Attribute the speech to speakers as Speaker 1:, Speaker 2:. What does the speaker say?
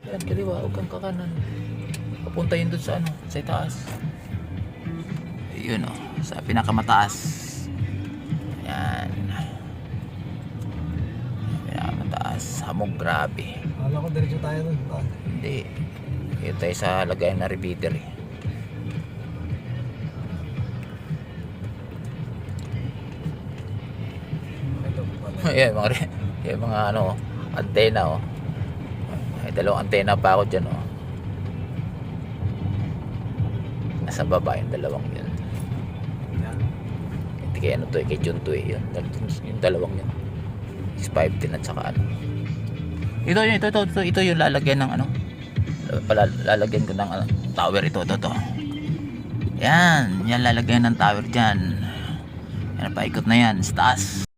Speaker 1: Yan, kaliwa, huwag kang kakanan. Papunta yun dun sa ano, sa itaas. Yun o, sa pinakamataas. Yan. Pinakamataas. Hamog, grabe.
Speaker 2: Alam ko, diretso tayo dun.
Speaker 1: Hindi. Ito tayo sa lagayan na repeater eh. Ayan, yung mga ano, antena oh. May dalawang antena pa ako dyan oh. Nasa baba yung dalawang yun. Hindi kaya ano to eh, kay Jun to eh. Yung dalawang yun. 6.5 at saka ano. Ito yung lalagyan ng ano. Lalagyan ko ng ano, tower ito. Yan lalagyan ng tower dyan. Yan, paikot na yan sa taas.